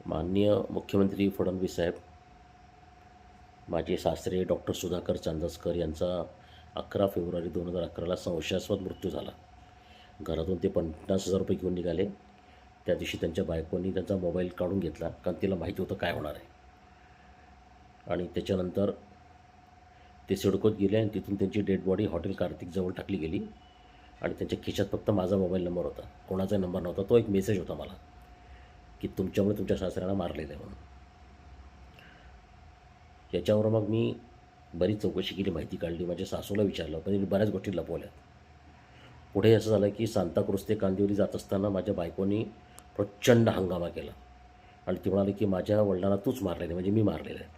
माननीय मुख्यमंत्री फडणवीस साहेब, माझे सासरे डॉक्टर सुधाकर चांदसकर यांचा 11 फेब्रुवारी 2011ला संशयास्पद मृत्यू झाला. घरातून ते 50,000 रुपये घेऊन निघाले. त्या दिवशी त्यांच्या बायकोनी त्यांचा मोबाईल काढून घेतला, कारण तिला माहिती होतं काय होणार आहे. आणि त्याच्यानंतर ते सिडकोत गेले आणि तिथून त्यांची डेड बॉडी हॉटेल कार्तिकजवळ टाकली गेली. आणि त्यांच्या खिशात फक्त माझा मोबाईल नंबर होता, कोणाचा नंबर नव्हता. तो एक मेसेज होता मला की तुमच्यामुळे तुमच्या सासऱ्यांना मारलेलं आहे म्हणून. याच्यावर मग मी बरीच चौकशी केली, माहिती काढली, माझ्या सासूला विचारलं, पण बऱ्याच गोष्टी लपवल्या. पुढे असं झालं की सांताक्रूज ते कांदिवली जात असताना माझ्या बायकोनी प्रचंड हंगामा केला आणि ती म्हणाली की माझ्या वडिलांना तूच मारलेलं आहे, म्हणजे मी मारलेलं आहे.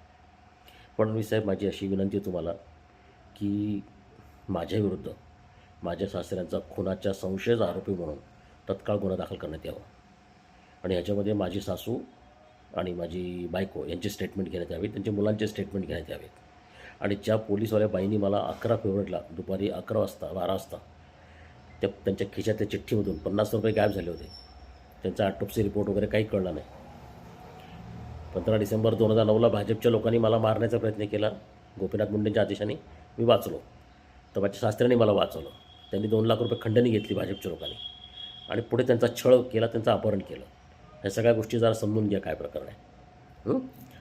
फडणवीस साहेब, माझी अशी विनंती आहे तुम्हाला की माझ्याविरुद्ध माझ्या सासऱ्यांचा खुनाच्या संशयित आरोपी म्हणून तत्काळ गुन्हा दाखल करण्यात यावा. आणि ह्याच्यामध्ये माझी सासू आणि माझी बायको यांचे स्टेटमेंट घेण्यात यावे, त्यांच्या मुलांचे स्टेटमेंट घेण्यात यावेत. आणि ज्या पोलीसवाल्या बाईंनी मला 11 फेब्रुवारीला दुपारी 12 वाजता त्यांच्या खिशातल्या चिठ्ठीमधून 50 रुपये गायब झाले होते, त्यांचा ऑटोप्सी रिपोर्ट वगैरे काही कळला नाही. 15 डिसेंबर 2009ला भाजपच्या लोकांनी मला मारण्याचा प्रयत्न केला. गोपीनाथ मुंडेंच्या आदेशाने मी वाचलो, तर माझ्या सासऱ्याने मला वाचवलं. त्यांनी 2 लाख रुपये खंडणी घेतली भाजपच्या लोकांनी आणि पुढे त्यांचा छळ केला, त्यांचं अपहरण केलं. ह्या सगळ्या गोष्टी जरा समजून घ्या काय प्रकार आहे.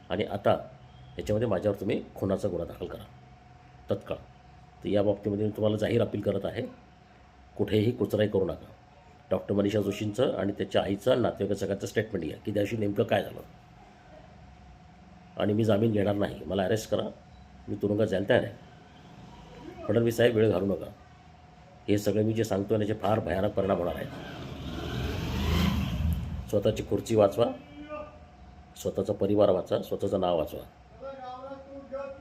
आणि आता याच्यामध्ये माझ्यावर तुम्ही खुनाचा गुन्हा दाखल करा तत्काळ. तर या बाबतीमध्ये मी तुम्हाला जाहीर अपील करत आहे, कुठेही कुचराई करू नका. डॉक्टर मनीषा जोशींचं आणि त्याच्या आईचं नातेवाईक सगळ्यांचं स्टेटमेंट घ्या की त्या दिवशी नेमकं काय झालं. आणि मी जामीन घेणार नाही, मला अरेस्ट करा, मी तुरुंगात जायला तयार आहे. फडणवीस साहेब, वेळ घालू नका. हे सगळं मी जे सांगतो आहे त्याचे फार भयानक परिणाम होणार आहेत. स्वतःची खुर्ची वाचवा, स्वतःचा परिवार वाचवा, स्वतःचं नाव वाचवा.